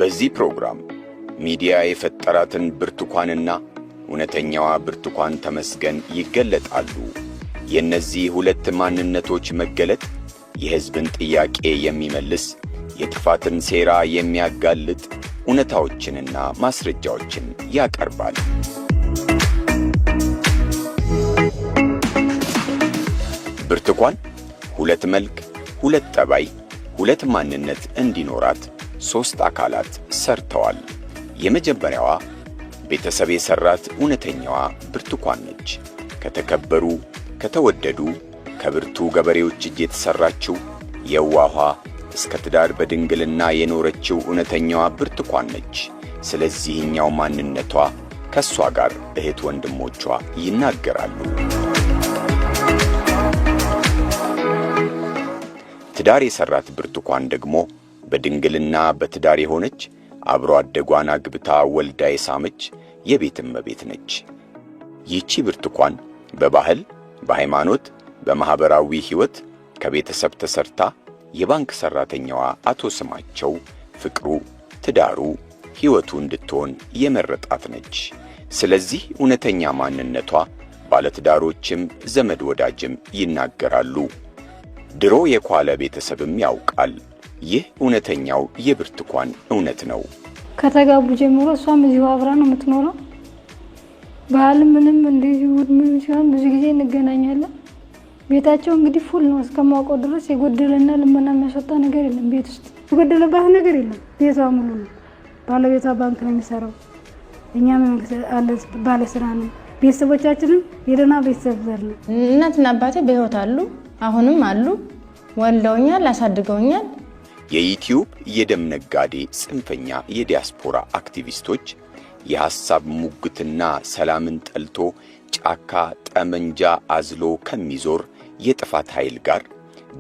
በዚህ ፕሮግራም ሚዲያ የፈጠራትን ብርቱካንና እውነተኛዋ ብርቱካን ተመስገን ይገለጣሉ። የነዚህ ሁለት ማንነቶች መገለጥ የሕዝብን ጥያቄ የሚመልስ የጥፋትን ሴራ የሚያጋልጥ እውነታዎችንና ማስረጃዎችን ያቀርባል። ብርቱካን ሁለት መልክ፣ ሁለት ጠባይ፣ ሁለት ማንነት እንዲኖራት ሶስት አካላት ሰርተዋል። የመጀመሪያዋ ቤተሰብ የሰራት እውነተኛዋ ብርቱካን ነች። ከተከበሩ ከተወደዱ ከብርቱ ገበሬዎች እጅ የተሰራችው የዋሃ እስከ ትዳር በድንግልና የኖረችው እውነተኛዋ ብርቱካን ነች። ስለዚህኛው ማንነቷ ከሷ ጋር እህት ወንድሞቿ ይናገራሉ። ትዳር የሰራት ብርቱካን ደግሞ በድንግልና በትዳር የሆነች አብሮ አደጓን አግብታ ወልዳ የሳመች የቤት እመቤት ነች። ይህቺ ብርቱካን በባህል፣ በሃይማኖት፣ በማህበራዊ ሕይወት ከቤተሰብ ተሰርታ የባንክ ሰራተኛዋ አቶ ስማቸው ፍቅሩ ትዳሩ ሕይወቱ እንድትሆን የመረጣት ነች። ስለዚህ እውነተኛ ማንነቷ ባለትዳሮችም ዘመድ ወዳጅም ይናገራሉ። ድሮ የኳለ ቤተሰብም ያውቃል። ይህ እውነተኛው የብርቱካን እውነት ነው። ከተጋቡ ጀምሮ እሷም እዚሁ አብራ ነው የምትኖረው። ባህል ምንም እንደዚህ ምን ሲሆን ብዙ ጊዜ እንገናኛለን። ቤታቸው እንግዲህ ፉል ነው እስከማውቀው ድረስ የጎደለና ልመና የሚያስወጣ ነገር የለም። ቤት ውስጥ የጎደለባት ነገር የለም። ቤቷ ሙሉ ነው። ባለቤቷ ባንክ ነው የሚሰራው። እኛም ባለስራ ነው። ቤተሰቦቻችንም የደህና ቤተሰብ ዘር ነው። እናትና አባቴ በህይወት አሉ፣ አሁንም አሉ። ወልደውኛል፣ አሳድገውኛል። የዩቲዩብ የደም ነጋዴ ጽንፈኛ የዲያስፖራ አክቲቪስቶች የሐሳብ ሙግትና ሰላምን ጠልቶ ጫካ ጠመንጃ አዝሎ ከሚዞር የጥፋት ኃይል ጋር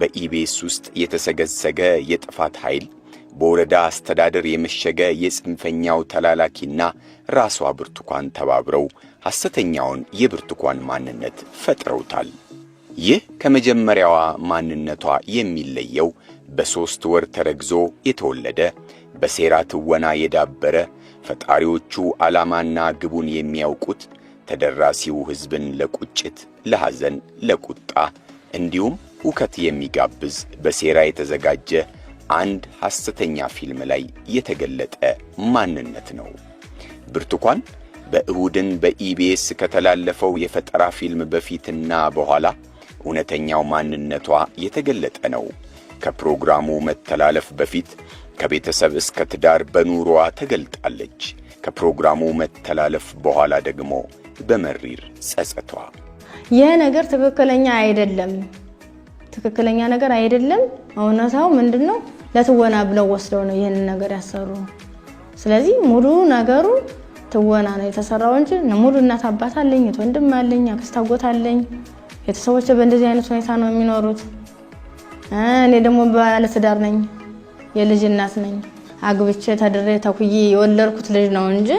በኢቢኤስ ውስጥ የተሰገሰገ የጥፋት ኃይል በወረዳ አስተዳደር የመሸገ የጽንፈኛው ተላላኪና ራሷ ብርቱካን ተባብረው ሐሰተኛውን የብርቱካን ማንነት ፈጥረውታል። ይህ ከመጀመሪያዋ ማንነቷ የሚለየው በ3 ወር ተረግዞ የተወለደ በሴራ ትወና የዳበረ ፈጣሪዎቹ ዓላማና ግቡን የሚያውቁት ተደራሲው ሕዝብን ለቁጭት፣ ለሐዘን፣ ለቁጣ እንዲሁም ሁከት የሚጋብዝ በሴራ የተዘጋጀ አንድ ሐሰተኛ ፊልም ላይ የተገለጠ ማንነት ነው። ብርቱካን በእሁድን በኢቢኤስ ከተላለፈው የፈጠራ ፊልም በፊትና በኋላ እውነተኛው ማንነቷ የተገለጠ ነው። ከፕሮግራሙ መተላለፍ በፊት ከቤተሰብ እስከ ትዳር በኑሮዋ ተገልጣለች። ከፕሮግራሙ መተላለፍ በኋላ ደግሞ በመሪር ጸጸቷ ይህ ነገር ትክክለኛ አይደለም፣ ትክክለኛ ነገር አይደለም። እውነታው ምንድነው? ለትወና ብለው ወስደው ነው ይሄን ነገር ያሰሩ። ስለዚህ ሙሉ ነገሩ ትወና ነው የተሰራው እንጂ ሙሉ እናት አባት አለኝ፣ ወንድም አለኝ፣ አክስት አጎት አለኝ። ቤተሰቦቼ በእንደዚህ አይነት ሁኔታ ነው የሚኖሩት። እኔ ደግሞ ባለትዳር ነኝ፣ የልጅ እናት ነኝ። አግብቼ ተድሬ ተኩዬ የወለድኩት ልጅ ነው እንጂ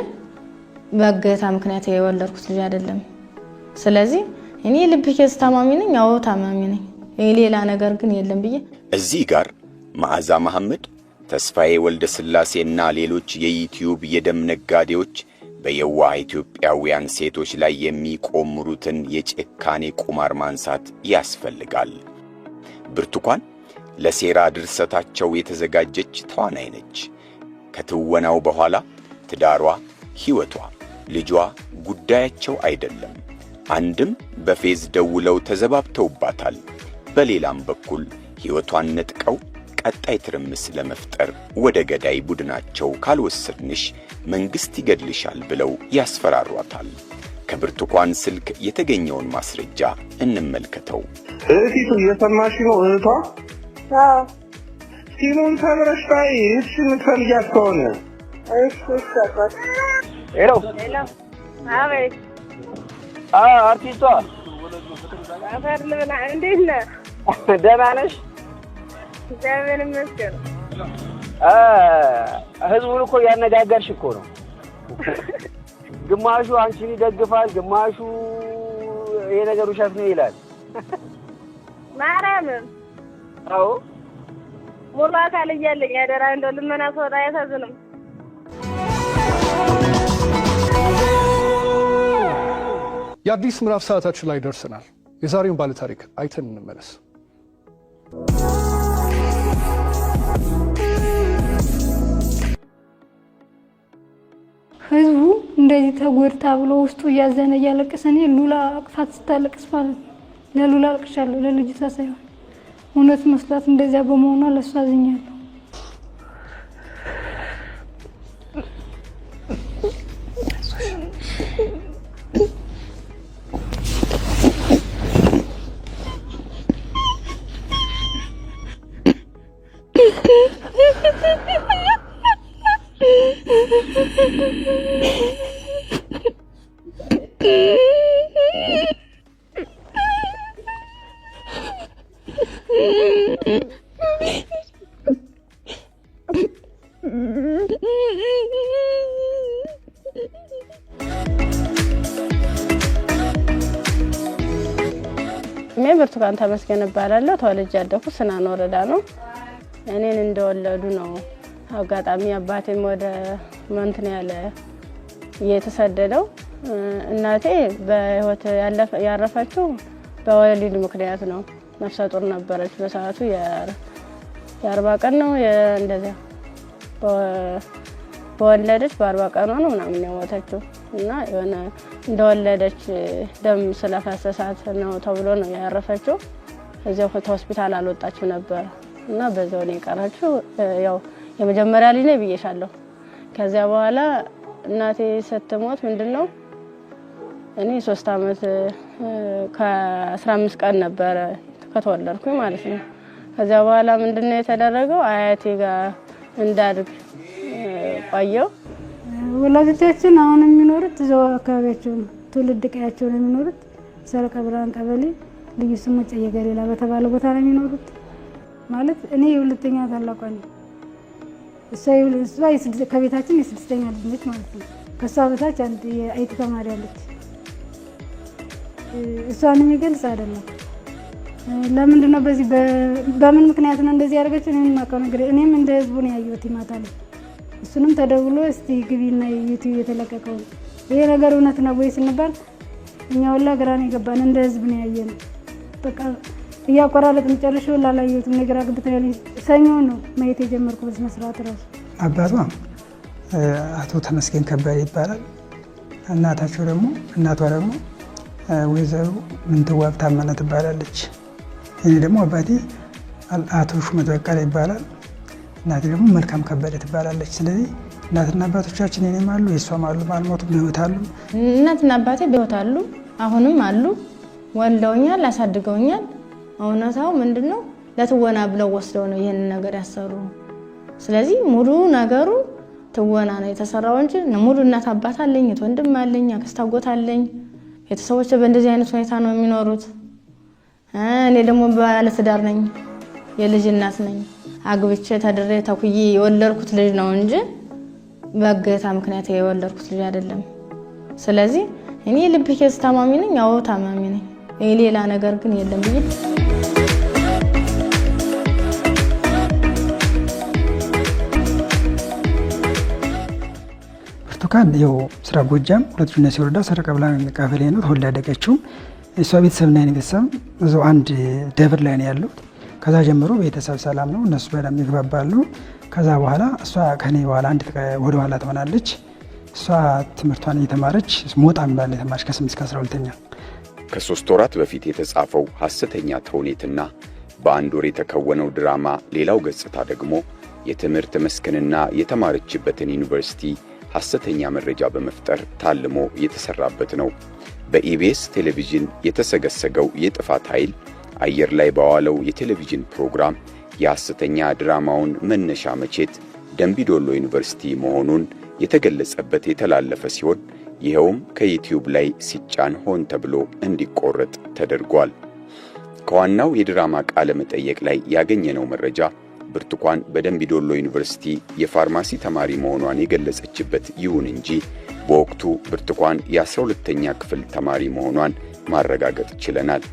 በእገታ ምክንያት የወለድኩት ልጅ አይደለም። ስለዚህ እኔ ልብ ኬዝ ታማሚ ነኝ፣ አዎ ታማሚ ነኝ። ሌላ ነገር ግን የለም ብዬ እዚህ ጋር መዓዛ መሐመድ፣ ተስፋዬ ወልደ ስላሴና ሌሎች የዩቲዩብ የደም ነጋዴዎች በየዋህ ኢትዮጵያውያን ሴቶች ላይ የሚቆምሩትን የጭካኔ ቁማር ማንሳት ያስፈልጋል። ብርቱካን ለሴራ ድርሰታቸው የተዘጋጀች ተዋናይ ነች። ከትወናው በኋላ ትዳሯ፣ ሕይወቷ፣ ልጇ ጉዳያቸው አይደለም። አንድም በፌዝ ደውለው ተዘባብተውባታል። በሌላም በኩል ሕይወቷን ነጥቀው ቀጣይ ትርምስ ለመፍጠር ወደ ገዳይ ቡድናቸው ካልወሰድንሽ መንግሥት ይገድልሻል ብለው ያስፈራሯታል። ከብርቱካን ስልክ የተገኘውን ማስረጃ እንመልከተው። እህቲቱ እየሰማሽ ነው? እህቷ ሲሙን ተብረሽታይ እሺ ምትፈልጊያት ከሆነ እሺ ሰጣት። ሄሎ አቤት። አርቲስቷ አፈር ልብላ። እንዴት ነህ? ደህና ነሽ? እግዚአብሔር ይመስገን። ህዝቡን እኮ ያነጋገርሽ እኮ ነው። ግማሹ አንቺን ይደግፋል፣ ግማሹ ይሄ ነገር ውሸት ነው ይላል። ማርያምን አዎ ሙሉ አካል እያለኝ ያደራ እንደው ልመና ሰው ያሳዝንም። የአዲስ ምዕራፍ ሰዓታችን ላይ ደርሰናል። የዛሬውን ባለ ታሪክ አይተን እንመለስ። ህዝቡ እንደዚህ ተጎድታ ብሎ ውስጡ እያዘነ እያለቀሰ እኔ ሉላ አቅፋት ስታለቅስ ማለት ነው ለሉላ አልቅሻለሁ፣ ለልጅቷ ሳይሆን እውነት መስላት እንደዚያ በመሆኗ ለእሷ አዝኛለሁ። ብርቱካን ተመስገን እባላለሁ። ተወልጄ ያደኩት ስናን ወረዳ ነው። እኔን እንደወለዱ ነው አጋጣሚ አባቴም ወደ መንትን ያለ የተሰደደው። እናቴ በህይወት ያረፈችው በወሊድ ምክንያት ነው። ነፍሰ ጡር ነበረች በሰዓቱ የ40 ቀን ነው እንደዚያ በወለደች በ40 ቀኗ ነው ምናምን የሞተችው እና የሆነ እንደወለደች ደም ስለፈሰሳት ነው ተብሎ ነው ያረፈችው። እዚያው ሆስፒታል አልወጣችም ነበር እና በዛው ነው የቀረችው። ያው የመጀመሪያ ልጅ ነኝ ብዬሻለሁ። ከዚያ በኋላ እናቴ ስትሞት ምንድነው እኔ 3 አመት ከ15 ቀን ነበር ከተወለድኩኝ ማለት ነው። ከዚያ በኋላ ምንድነው የተደረገው አያቴ ጋር እንዳድግ ቆየው። ወላጆቻችን አሁን የሚኖሩት እዛው አካባቢያቸው ነው፣ ትውልድ ቀያቸው ነው የሚኖሩት። ሰረቀ ብርሃን ቀበሌ ልዩ ስሙ ጨየ ገሊላ በተባለ ቦታ ነው የሚኖሩት። ማለት እኔ የሁለተኛ ታላቋ ነኝ። እሷ ከቤታችን የ6ኛ ልጅ ነች ማለት ነው። ከሷ በታች አንድ የአይቲ ተማሪ አለች። እሷን የሚገልጽ አይደለም። ለምንድን ነው በምን ምክንያት ነው እንደዚህ ያደረገችው? እኔም ማውቀው ነገር እኔም እንደ ህዝቡ ነው ያየሁት ይማታል። እሱንም ተደውሎ እስቲ ግቢና ዩቲዩብ የተለቀቀው ይሄ ነገር እውነት ነው ወይ ስንባል እኛ ወላ ግራን የገባን እንደ ህዝብ ነው ያየነው። በቃ እያቆራረጥን ጨርሼው ላላየሁትም ነገር አግብተን ሰኞ ነው ማየት የጀመርኩት በስነ ስርዓት ራሱ። አባቷ አቶ ተመስገን ከበደ ይባላል። እናቷ ደግሞ ወይዘሮ ምንትዋብ ታመነ ትባላለች። እኔ ደግሞ አባቴ አቶ ሹመት በቀለ ይባላል። እናቴ ደግሞ መልካም ከበደ ትባላለች። ስለዚህ እናትና አባቶቻችን እኔም አሉ የሷም አሉ ማልሞቱም በህይወት አሉ። እናትና አባቴ በህይወት አሉ፣ አሁንም አሉ። ወልደውኛል፣ አሳድገውኛል። እውነታው ምንድነው ለትወና ብለው ወስደው ነው ይሄን ነገር ያሰሩ። ስለዚህ ሙሉ ነገሩ ትወና ነው የተሰራው እንጂ ሙሉ እናት አባት አለኝ፣ ወንድም አለኝ፣ አክስት አጎት አለኝ። ቤተሰቦቼ በእንደዚህ አይነት ሁኔታ ነው የሚኖሩት። እኔ ደግሞ ባለትዳር ነኝ፣ የልጅ እናት ነኝ። አግብቼ ተድሬ ተኩዬ የወለድኩት ልጅ ነው እንጂ በእገታ ምክንያት የወለድኩት ልጅ አይደለም። ስለዚህ እኔ ልብ ኬዝ ታማሚ ነኝ፣ አዎ ታማሚ ነኝ። ሌላ ነገር ግን የለም ብዬ ብርቱካን ያው ስራ ጎጃም ሁለተኛ ሲወረዳ ሰረቀ ብርሃን ቀበሌ ነው ተወልዳ ያደገችው። እሷ ቤተሰብና የኔ ቤተሰብ እዛው አንድ ደብር ላይ ነው ያለው። ከዛ ጀምሮ ቤተሰብ ሰላም ነው፣ እነሱ በደንብ ይግባባሉ። ከዛ በኋላ እሷ ከኔ በኋላ አንድ ወደ ኋላ ትሆናለች። እሷ ትምህርቷን እየተማረች ሞጣ የሚባል የተማረች ከ8 እስከ 12ኛ። ከ3 ወራት በፊት የተጻፈው ሐሰተኛ ተውኔትና በአንድ ወር የተከወነው ድራማ ሌላው ገጽታ ደግሞ የትምህርት መስክንና የተማረችበትን ዩኒቨርሲቲ ሐሰተኛ መረጃ በመፍጠር ታልሞ የተሰራበት ነው። በኢቢኤስ ቴሌቪዥን የተሰገሰገው የጥፋት ኃይል አየር ላይ በዋለው የቴሌቪዥን ፕሮግራም የሐሰተኛ ድራማውን መነሻ መቼት ደምቢዶሎ ዩኒቨርሲቲ መሆኑን የተገለጸበት የተላለፈ ሲሆን ይኸውም ከዩቲዩብ ላይ ሲጫን ሆን ተብሎ እንዲቆረጥ ተደርጓል። ከዋናው የድራማ ቃለ መጠየቅ ላይ ያገኘነው መረጃ ብርቱካን በደምቢዶሎ ዩኒቨርሲቲ የፋርማሲ ተማሪ መሆኗን የገለጸችበት ይሁን እንጂ በወቅቱ ብርቱካን የ12ኛ ክፍል ተማሪ መሆኗን ማረጋገጥ ችለናል።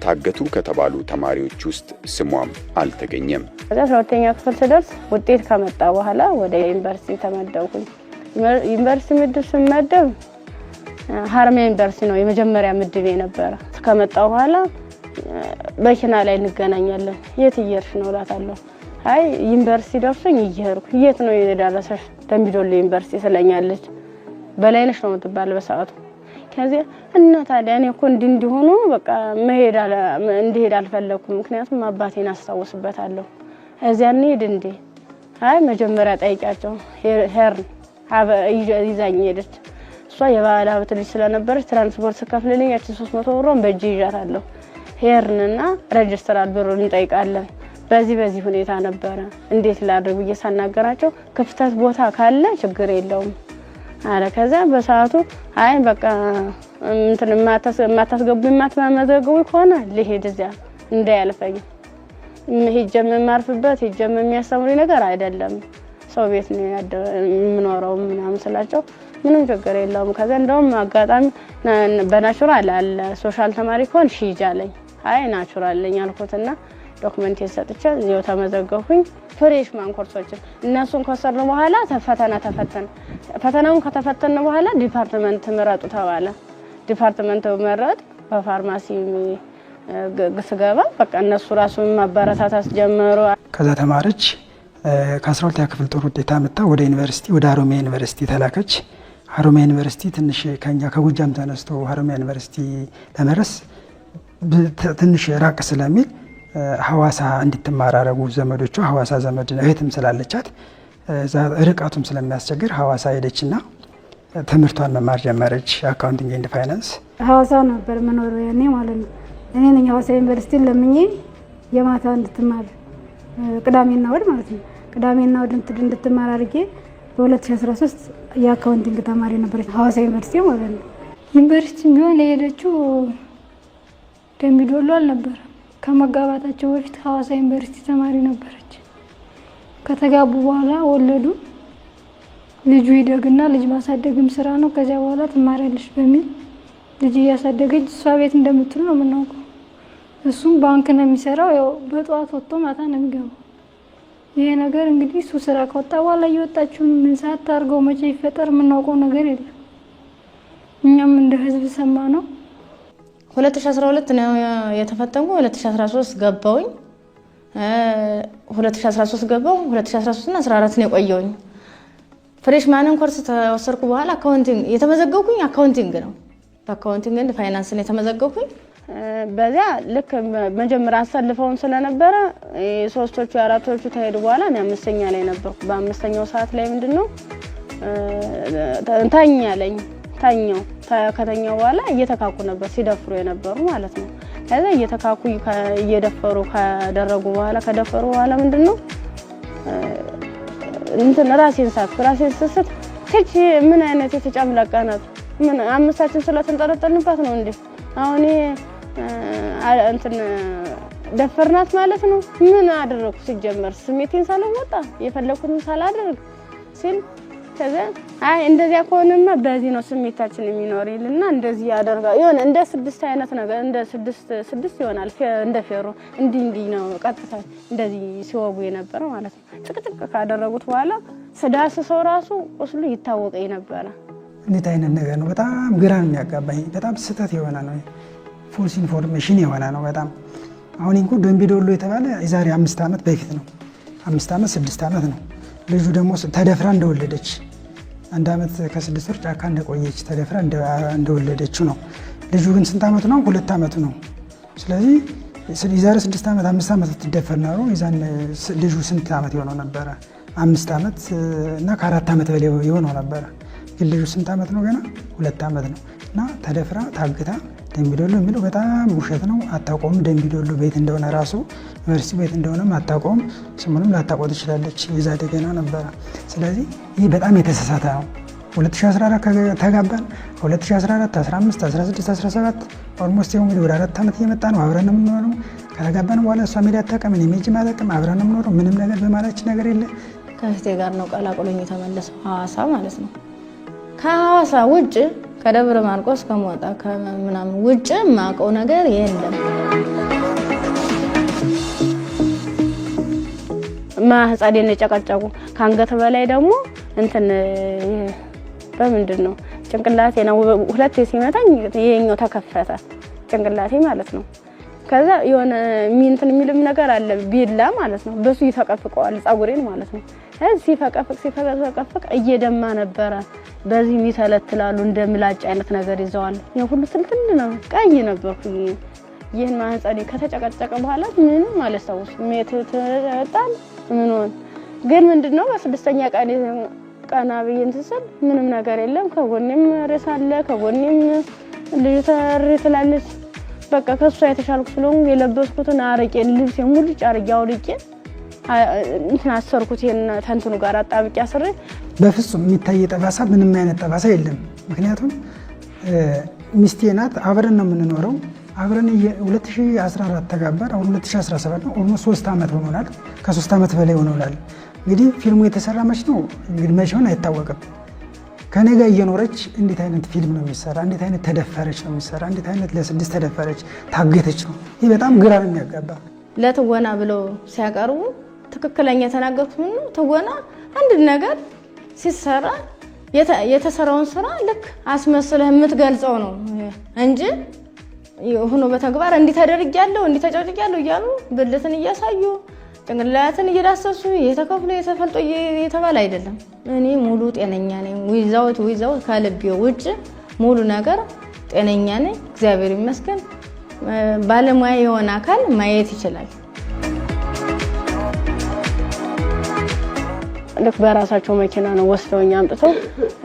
ታገቱ ከተባሉ ተማሪዎች ውስጥ ስሟም አልተገኘም። 12ኛ ክፍል ስደርስ ውጤት ከመጣ በኋላ ወደ ዩኒቨርሲቲ ተመደብኩኝ። ዩኒቨርሲቲ ምድብ ስመደብ ሀረማያ ዩኒቨርሲቲ ነው የመጀመሪያ ምድቤ ነበር። ከመጣው በኋላ በኪና ላይ እንገናኛለን። የት እየሄድሽ ነው እላታለሁ። አይ ዩኒቨርሲቲ ደርሶኝ እየሄድኩ። የት ነው የደረሰሽ? ደምቢዶሎ ዩኒቨርሲቲ ስለኛለች። በላይነሽ ነው የምትባል በሰዓቱ። ከዚያ እና ታዲያ እኔ እኮ እንዲሆኑ በቃ እንዲሄድ አልፈለኩም፣ ምክንያቱም አባቴን አስታውስበታለሁ። እዚያ እንሂድ እንዴ? አይ መጀመሪያ ጠይቂያቸው። ሄርን ይዛኝ ሄደች። እሷ የባለ ሀብት ልጅ ስለነበረች ትራንስፖርት ስከፍልልኝ ያቺ 300 ብሩን በእጄ ይዣታለሁ። ሄርንና ሬጅስትራል ብሩን እንጠይቃለን። በዚህ ሁኔታ ነበረ። እንዴት ላድርግ ብዬ ሳናገራቸው ክፍተት ቦታ ካለ ችግር የለውም አለ። ከዛ በሰዓቱ አይ በቃ እንትን ማታስገቡ ማትመዘገቡ ከሆነ ልሄድ እዚያ እንዳያልፈኝ ሄጀም ማርፍበት ሄጀም የሚያስተምሩኝ ነገር አይደለም፣ ሰው ቤት ነው የምኖረው ምናምን ስላቸው ምንም ችግር የለውም። ከዛ እንደውም አጋጣሚ በናቹራል አለ ሶሻል ተማሪ ኮን ሺጃለኝ። አይ ናቹራል ለኝ አልኩትና ዶክመንት የሰጥቼ እዚያው ተመዘገብኩኝ። ፍሬሽማን ኮርሶችን እነሱን ከወሰድን በኋላ ፈተናውን ከተፈተነ በኋላ ዲፓርትመንት ምረጡ ተባለ። ዲፓርትመንት መረጥ። በፋርማሲ ግስገባ በቃ እነሱ ራሱን ማበረታታት ጀመሩ። ከዛ ተማረች። ከ12ኛ ክፍል ጥሩ ውጤት አመጣ። ወደ ዩኒቨርሲቲ ወደ ሀረማያ ዩኒቨርሲቲ ተላከች። ሀረማያ ዩኒቨርሲቲ ትንሽ ከኛ ከጎጃም ተነስቶ ሀረማያ ዩኒቨርሲቲ ለመድረስ ትንሽ ራቅ ስለሚል ሐዋሳ እንድትማር አረጉ ዘመዶቿ። ሐዋሳ ዘመድ እህትም ስላለቻት ርቀቱም ስለሚያስቸግር ሐዋሳ ሄደችና ትምህርቷን መማር ጀመረች። አካውንቲንግ ኤንድ ፋይናንስ ሐዋሳ ነበር መኖሪያ ያኔ ማለት ነው። እኔ ነኝ ሐዋሳ ዩኒቨርሲቲ ለምኜ የማታ እንድትማር ቅዳሜና እሑድ ማለት ነው። ቅዳሜና እሑድ እንድትማር አድርጌ በ2013 የአካውንቲንግ ተማሪ ነበረች ሐዋሳ ዩኒቨርሲቲ ማለት ነው። ዩኒቨርሲቲ ቢሆን የሄደችው ደምቢዶሎ አልነበረም። ከመጋባታቸው በፊት ሐዋሳ ዩኒቨርሲቲ ተማሪ ነበረች። ከተጋቡ በኋላ ወለዱ። ልጁ ይደግና ልጅ ማሳደግም ስራ ነው፣ ከዚያ በኋላ ትማሪያለሽ በሚል ልጅ እያሳደገች እሷ ቤት እንደምትል ነው የምናውቀው። እሱም ባንክ ነው የሚሰራው። ያው በጠዋት ወጥቶ ማታ ነው የሚገባው። ይሄ ነገር እንግዲህ እሱ ስራ ከወጣ በኋላ እየወጣችሁ ምን ሰዓት ታርገው መቼ ይፈጠር የምናውቀው ነገር የለም። እኛም እንደ ህዝብ ሰማ ነው። 2012 ነው የተፈተንኩ። 2013 ገባውኝ። 2013 ገባው። 2013 እና 14 ነው የቆየውኝ። ፍሬሽማንን ኮርስ ተወሰድኩ በኋላ አካውንቲንግ የተመዘገብኩኝ አካውንቲንግ ነው። በአካውንቲንግ እና ፋይናንስ ነው የተመዘገብኩኝ። በዚያ ልክ መጀመሪያ አሰልፈውን ስለነበረ ሶስቶቹ አራቶቹ ተሄዱ በኋላ እኔ አምስተኛ ላይ ነበርኩ። በአምስተኛው ሰዓት ላይ ምንድነው ታኛለኝ ታኛው ከተኛው በኋላ እየተካኩ ነበር ሲደፍሩ የነበሩ ማለት ነው። ከዛ እየተካኩ እየደፈሩ ከደረጉ በኋላ ምንድነው እንትን ራሴን ስስት ትች ምን አይነት የተጫምለቀናት ምን አምስታችን ስለተንጠለጠልንባት ነው እንዴ አሁን እንትን ደፈርናት ማለት ነው። ምን አደረኩ ሲጀመር ስሜቴን ሳልወጣ የፈለኩትን ሳላደርግ ሲል ከዛ አይ እንደዚያ ከሆነማ በዚህ ነው ስሜታችን የሚኖር ይልና እንደዚህ ያደርጋ ይሆን እንደ ስድስት አይነት ነገር እንደ ስድስት ይሆናል እንደ ፌሮ እንዲህ ነው ቀጥታ እንደዚህ ሲወጉ የነበረ ማለት ነው። ጥቅጥቅ ካደረጉት በኋላ ስዳስ ሰው ራሱ ቁስሉ ይታወቀኝ ነበር። እንዴት አይነት ነገር ነው? በጣም ግራ የሚያጋባኝ በጣም ስህተት የሆነ ነው። ፎልስ ኢንፎርሜሽን የሆነ ነው በጣም። አሁን እንኳ ደምቢዶሎ የተባለ የዛሬ 5 ዓመት በፊት ነው። 5 ዓመት 6 ዓመት ነው። ልጁ ደግሞ ተደፍራ እንደወለደች 1 ዓመት ከ6 ወር ጫካ እንደቆየች ተደፍራ እንደወለደችው ነው። ልጁ ግን ስንት ዓመቱ ነው? 2 ዓመቱ ነው። ስለዚህ የዛሬ 6 ዓመት 5 ዓመት ትደፈር ነው። የዛን ልጁ ስንት ዓመት የሆነው ነበረ? 5 ዓመት እና ከ4 ዓመት በላይ የሆነው ነበረ። ግን ልጁ ስንት ዓመት ነው? ገና 2 ዓመት ነው። እና ተደፍራ ታግታ ደምቢዶሎ የሚለው በጣም ውሸት ነው። አታውቀውም። ደምቢዶሎ ቤት እንደሆነ ራሱ ዩኒቨርሲቲ ቤት እንደሆነም አታውቀውም። ስሙንም ላታውቀው ትችላለች። የዛ ደገና ነበረ። ስለዚህ ይህ በጣም የተሳሳተ ነው። 2014 ተጋባን። 2014 15 16 17 ኦልሞስት እንግዲህ ወደ 4 ዓመት እየመጣ ነው። አብረን ነው የምንኖረው። ከተጋባን በኋላ እሷ ሜዳ አታውቅም፣ እኔ ሜጅ አላውቅም። አብረን ነው የምንኖረው። ምንም ነገር በማላችን ነገር የለ። ከእህቴ ጋር ነው ቀላቅሎኝ የተመለሰው ሐዋሳ ማለት ነው። ከሐዋሳ ውጭ ከደብረ ማርቆስ ከሞጣ ከምናምን ውጭ ማቀው ነገር የለም። ማህፀዴን የጨቀጨቁ ከአንገት በላይ ደግሞ እንትን በምንድን ነው ጭንቅላቴ ነው ሁለቴ ሲመታኝ ይሄኛው ተከፈተ ጭንቅላቴ ማለት ነው። ከዛ የሆነ ሚንትን የሚልም ነገር አለ ቢላ ማለት ነው በሱ ይፈቀፍቀዋል ጻጉሬን ማለት ነው። ሲፈቀፍቅ እየደማ ነበረ። በዚህ ይተለትላሉ እንደምላጭ አይነት ነገር ይዘዋል። ሁሉ ትልትል ነው ቀይ ነበርኩኝ። ይሄን ማህፀኔ ከተጨቀጨቀ በኋላ ምንም አላስታውስ ተጣል ምን ሆነ ግን ምንድነው በስድስተኛ ቀና ብዬን ተሰል ምንም ነገር የለም። ከጎኔም ረሳለ ከጎኔም ልጅ ተርትላለች። በቃ ከሷ የተሻልኩ ስለሆነ የለበስኩትን አረቄ ልብስ ሙሉ ጫርጌ አውልቄ እንትን አሰርኩት ተንትኑ ጋር አጣብቄ አስሬ በፍጹም የሚታይ ጠባሳ ምንም አይነት ጠባሳ የለም። ምክንያቱም ሚስቴ ናት፣ አብረን ነው የምንኖረው። አብረን 2014 ተጋባን፣ አሁን 2017 ነው። ኦልሞስት 3 ዓመት ሆኖናል። ከ3 ዓመት በላይ ሆኖናል። እንግዲህ ፊልሙ የተሰራ መች ነው እንግዲህ መቼውን አይታወቅም። ከኔ ጋር እየኖረች እንዴት አይነት ፊልም ነው የሚሰራ? እንዴት አይነት ተደፈረች ነው የሚሰራ? እንዴት አይነት ለ6 ተደፈረች ታገተች ነው? ይህ በጣም ግራ ነው የሚያጋባ። ለትወና ብለው ሲያቀርቡ ትክክለኛ የተናገሩት ምን ነው? ትወና አንድ ነገር ሲሰራ የተሰራውን ስራ ልክ አስመስለህ የምትገልጸው ነው እንጂ ሆኖ በተግባር እንዲህ ተደርጊያለሁ እንዲህ ተጨጭቂያለሁ እያሉ ብልትን እያሳዩ ጭንቅላትን እየዳሰሱ የተከፍሎ የተፈልጦ የተባለ አይደለም። እኔ ሙሉ ጤነኛ ነኝ። ዊዛውት ከልቤ ውጭ ሙሉ ነገር ጤነኛ ነኝ፣ እግዚአብሔር ይመስገን። ባለሙያ የሆነ አካል ማየት ይችላል። ልክ በራሳቸው መኪና ነው ወስደውኝ አምጥተው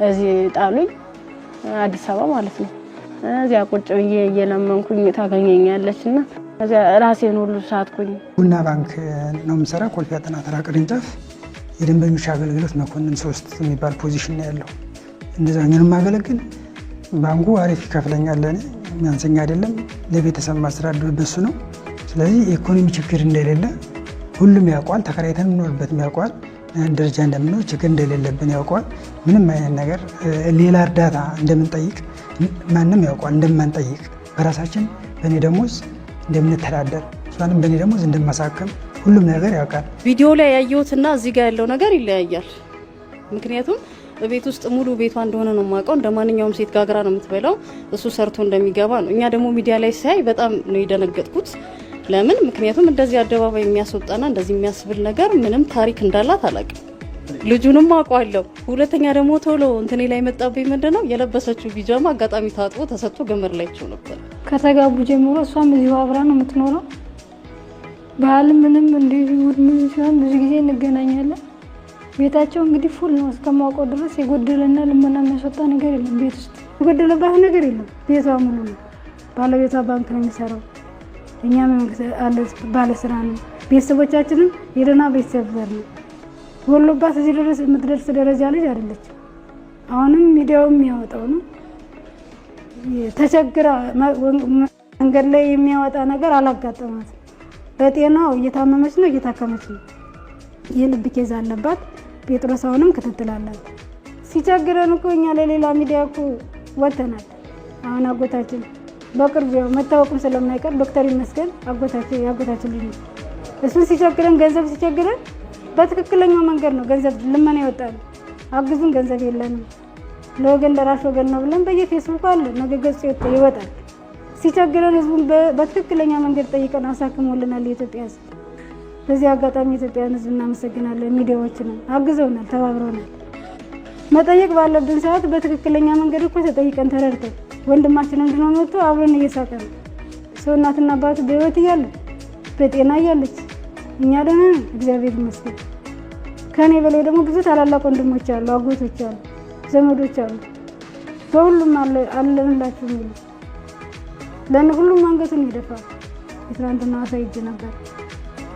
እዚህ ጣሉኝ፣ አዲስ አበባ ማለት ነው። እዚያ ቁጭ ብዬ እየለመንኩኝ ታገኘኛለችና እዚያ ራሴን ሁሉ ሳትኩኝ። ቡና ባንክ ነው የምሰራ፣ ኮልፌ አጠና ተራ ቅርንጫፍ የደንበኞች አገልግሎት መኮንን 3 የሚባል ፖዚሽን ነው ያለው። እንደዛ ምንም ማገለግል ባንኩ አሪፍ ይከፍለኛል። ለኔ የሚያንሰኝ አይደለም። ለቤተሰብ ማስተዳደር በሱ ነው። ስለዚህ የኢኮኖሚ ችግር እንደሌለ ሁሉም ያውቋል። ተከራይተን የምኖርበት ያውቋል። ደረጃ እንደምንኖር ችግር እንደሌለብን ያውቋል። ምንም አይነት ነገር ሌላ እርዳታ እንደምንጠይቅ ማንም ያውቋል። እንደማንጠይቅ በራሳችን በእኔ ደሞዝ እንደምንተዳደር እሷንም በእኔ ደሞዝ እንደማሳከም ሁሉም ነገር ያውቃል። ቪዲዮ ላይ ያየሁትና እዚህ ጋር ያለው ነገር ይለያያል። ምክንያቱም ቤት ውስጥ ሙሉ ቤቷ እንደሆነ ነው የማውቀው። እንደ ማንኛውም ሴት ጋግራ ነው የምትበላው፣ እሱ ሰርቶ እንደሚገባ ነው። እኛ ደግሞ ሚዲያ ላይ ሳይ በጣም ነው የደነገጥኩት። ለምን? ምክንያቱም እንደዚህ አደባባይ የሚያስወጣና እንደዚህ የሚያስብል ነገር ምንም ታሪክ እንዳላት አላውቅም። ልጁንም አውቀዋለሁ። ሁለተኛ ደግሞ ቶሎ እንትኔ ላይ መጣብኝ። ምንድነው የለበሰችው ቢጃማ አጋጣሚ ታጥቦ ተሰጥቶ ገመድ ላይ ቸው ነበር። ከተጋቡ ጀምሮ እሷም እዚሁ አብራ ነው የምትኖረው። ባህል ምንም እንደዚህ ምን ሲሆን ብዙ ጊዜ እንገናኛለን። ቤታቸው እንግዲህ ፉል ነው እስከማውቀው ድረስ የጎደለና ልመና የሚያስወጣ ነገር የለም። ቤት ውስጥ የጎደለባት ነገር የለም። ቤቷ ሙሉ ነው። ባለቤቷ ባንክ ነው የሚሰራው። እኛም ባለስራ ነው። ቤተሰቦቻችንም የደህና ቤተሰብ ዘር ነው። ወሎባት እዚህ ድረስ የምትደርስ ደረጃ ልጅ አይደለች። አሁንም ሚዲያው የሚያወጣው ነው ተቸግራ መንገድ ላይ የሚያወጣ ነገር አላጋጠማት። በጤናው እየታመመች ነው፣ እየታከመች ነው። የልብ ኬዝ አለባት። ጴጥሮስ አሁንም ክትትል አላት። ሲቸግረን እኮ እኛ ለሌላ ሚዲያ እኮ ወጥተናል። አሁን አጎታችን በቅርቡ ያው መታወቅም ስለማይቀር ዶክተር ይመስገን አጎታችን ልጅ ነው። እሱን ሲቸግረን ገንዘብ ሲቸግረን በትክክለኛው መንገድ ነው ገንዘብ ልመና ይወጣል። አግዙን ገንዘብ የለንም ለወገን ለራሽ ወገን ነው ብለን በየፌስቡክ አለ ነገ ገጽ ይወጣል። ሲቸግረን ህዝቡን በትክክለኛ መንገድ ጠይቀን አሳክሞልናል የኢትዮጵያ ህዝብ። በዚህ አጋጣሚ የኢትዮጵያን ህዝብ እናመሰግናለን። ሚዲያዎችንም አግዘውናል፣ ተባብረውናል። መጠየቅ ባለብን ሰዓት በትክክለኛ መንገድ እኮ ተጠይቀን ተረድተን ወንድማችን እንድንሆን ወጥቶ አብረን እየሳቀ ነው። ሰው እናትና አባቱ በህይወት እያለ በጤና እያለች እኛ ደህና ነን፣ እግዚአብሔር ይመስገን። ከኔ በላይ ደግሞ ብዙ ታላላቅ ወንድሞች አሉ፣ አጎቶች አሉ፣ ዘመዶች አሉ። በሁሉም አለንላችሁ ነው። ለእነ ሁሉም አንገቱን ይደፋል። የትናንትና አሳይጅ ነበር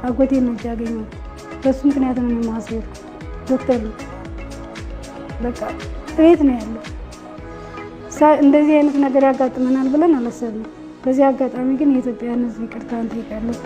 አጎቴ ነው ያገኘው። በሱ ምክንያት ነው የማስሄድ ዶክተር ነው በቃ ቤት ነው ያለው። እንደዚህ አይነት ነገር ያጋጥመናል ብለን አላሰብንም። በዚህ አጋጣሚ ግን የኢትዮጵያን ህዝብ ይቅርታ እንጠይቃለን።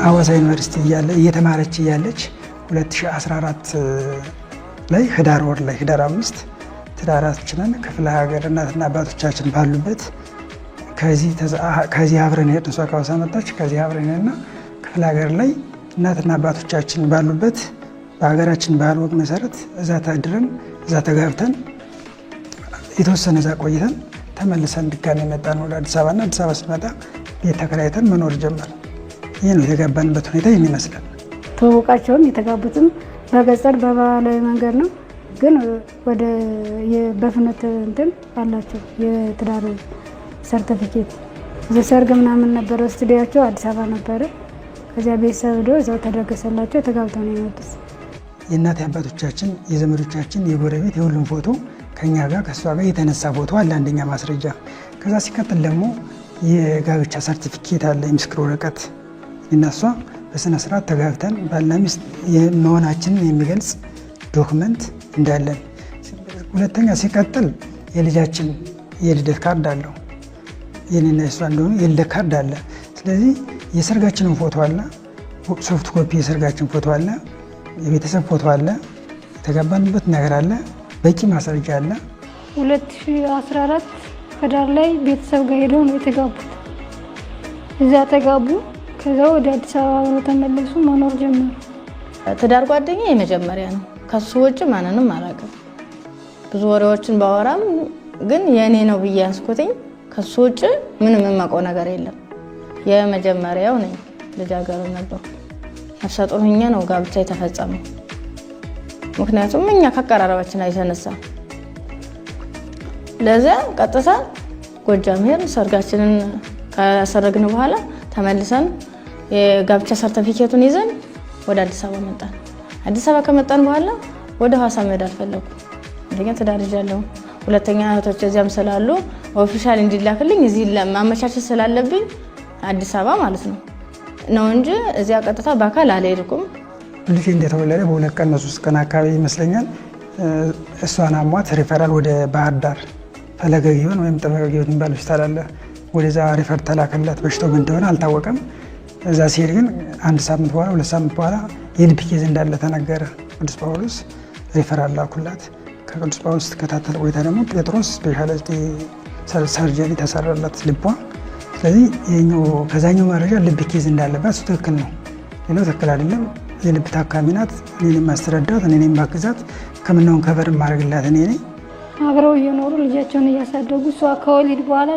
ሐዋሳ ዩኒቨርሲቲ እየተማረች እያለች 2014 ላይ ህዳር ወር ላይ ህዳር 5 ትዳራችንን ክፍለ ሀገር እናትና አባቶቻችን ባሉበት ከዚህ አብረን ሄድን። እሷ ከሐዋሳ መጣች። ከዚህ አብረን ሄድና ክፍለ ሀገር ላይ እናትና አባቶቻችን ባሉበት በሀገራችን ባህል ወግ መሰረት እዛ ታድረን እዛ ተጋብተን የተወሰነ እዛ ቆይተን ተመልሰን ድጋሚ መጣን ወደ አዲስ አበባና አዲስ አበባ ስንመጣ ቤት ተከራይተን መኖር ጀመር። ይህ ነው የተጋባንበት ሁኔታ ይህን ይመስላል። ተዋወቃቸውም የተጋቡትም በገጠር በባህላዊ መንገድ ነው። ግን ወደ በፍነት እንትን አላቸው የትዳር ሰርቲፊኬት ዘሰርግ ምናምን ነበረ። ስቱዲያቸው አዲስ አበባ ነበረ። ከዚያ ቤተሰብ ሄዶ እዛው ተደረገሰላቸው ተጋብተው ነው የመጡት። የእናት አባቶቻችን የዘመዶቻችን የጎረቤት የሁሉም ፎቶ ከኛ ጋር ከእሷ ጋር የተነሳ ፎቶ አለ፣ አንደኛ ማስረጃ። ከዛ ሲቀጥል ደግሞ የጋብቻ ሰርቲፊኬት አለ፣ የምስክር ወረቀት እነሷ በስነ ስርዓት ተጋብተን ባልና ሚስት መሆናችንን የሚገልጽ ዶክመንት እንዳለን። ሁለተኛ ሲቀጥል የልጃችን የልደት ካርድ አለው፣ የኔና የሷ እንደሆነ የልደት ካርድ አለ። ስለዚህ የሰርጋችንን ፎቶ አለ፣ ሶፍት ኮፒ የሰርጋችን ፎቶ አለ፣ የቤተሰብ ፎቶ አለ፣ የተጋባንበት ነገር አለ፣ በቂ ማስረጃ አለ። 2014 ህዳር ላይ ቤተሰብ ጋር ሄደው ነው የተጋቡት። እዛ ተጋቡ። ከዛ ወደ አዲስ አበባ ተመለሱ፣ መኖር ጀመሩ። ትዳር ጓደኛ የመጀመሪያ ነው። ከሱ ውጭ ማንንም አላውቅም። ብዙ ወሬዎችን ባወራም ግን የኔ ነው ብዬ ያስኩትኝ ከሱ ውጭ ምንም የማውቀው ነገር የለም። የመጀመሪያው ነኝ። ልጃገረድ ነበርኩ። ነፍሰ ጡር ሆኜ ነው ጋብቻ የተፈጸመው። ምክንያቱም እኛ ከአቀራረባችን አይተነሳ ለዚያ ቀጥታ ጎጃም ሄድን። ሰርጋችንን ካሰረግን በኋላ ተመልሰን የጋብቻ ሰርቲፊኬቱን ይዘን ወደ አዲስ አበባ መጣን። አዲስ አበባ ከመጣን በኋላ ወደ ሐዋሳ መሄድ አልፈለኩም። አንደኛ ትዳር ይዣለሁ፣ ሁለተኛ እህቶች እዚያም ስላሉ ኦፊሻል እንዲላክልኝ እዚህ ማመቻቸት ስላለብኝ አዲስ አበባ ማለት ነው እንጂ እዚያ ቀጥታ በአካል አልሄድኩም። ልጅ እንደተወለደ በሁለት ቀን ሶስት ቀን አካባቢ ይመስለኛል እሷን አሟት ሪፈራል ወደ ባህር ዳር ፈለገ ጊዮን ወይም ጠበቀ ጊዮን የሚባል ሆስፒታል አለ። ወደዛ ሪፈር ተላከላት። በሽታው ምን እንደሆነ አልታወቀም። እዛ ሲሄድ ግን አንድ ሳምንት በኋላ ሁለት ሳምንት በኋላ የልብ ኬዝ እንዳለ ተነገረ። ቅዱስ ጳውሎስ ሪፈራል ላኩላት። ከቅዱስ ጳውሎስ ተከታተለ ቆይታ ደግሞ ጴጥሮስ ስፔሻሊቲ ሰርጀሪ ተሰራላት ልቧ። ስለዚህ ከዛኛው መረጃ ልብ ኬዝ እንዳለባት እሱ ትክክል ነው፣ ሌላው ትክክል አይደለም። የልብ ታካሚ ናት። እኔንም ማስተረዳት እኔንም ማግዛት ከምናውን ከበር ማድረግላት እኔ ነኝ። አብረው እየኖሩ ልጃቸውን እያሳደጉ እሷ ከወሊድ በኋላ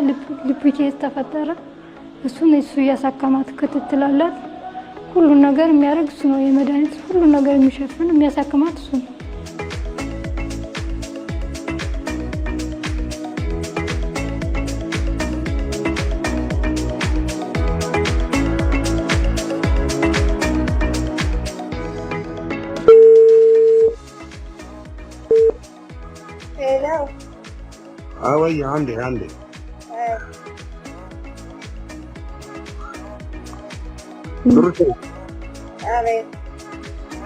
ልብ ኬዝ ተፈጠረ። እሱ እያሳከማት ክትትላላት። ሁሉን ነገር የሚያደርግ እሱ ነው። የመድኃኒት ሁሉን ነገር የሚሸፍን የሚያሳክማት እሱ ነው። አወይ አንዴ ብሩክ አቤት።